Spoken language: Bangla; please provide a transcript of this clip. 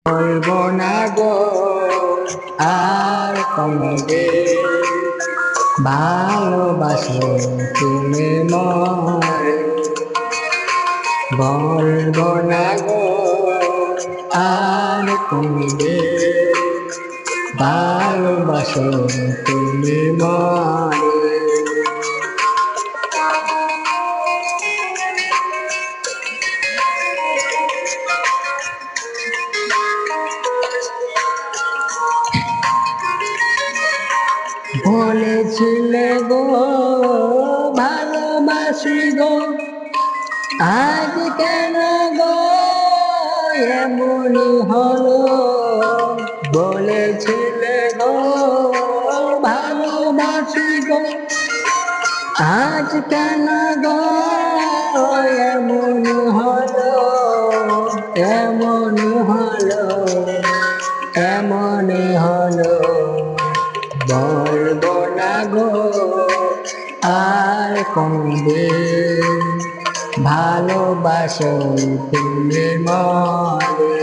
বলবো না গো আর কোনদিন ভালোবাসো তুমি মরে। বলবো না গো আর কোনদিন ভালোবাসো তুমি মরে। বলেছিলে গো ভালোবাসি গো, আজ কেন গো এমনই হলো। বলেছিলে গো ভালোবাসি গো, আজ কেন গো এমন হলো, এমন হলো, এমন হলো। বলবো না গো আর কোনদিন ভালোবাসো তুমি মরে।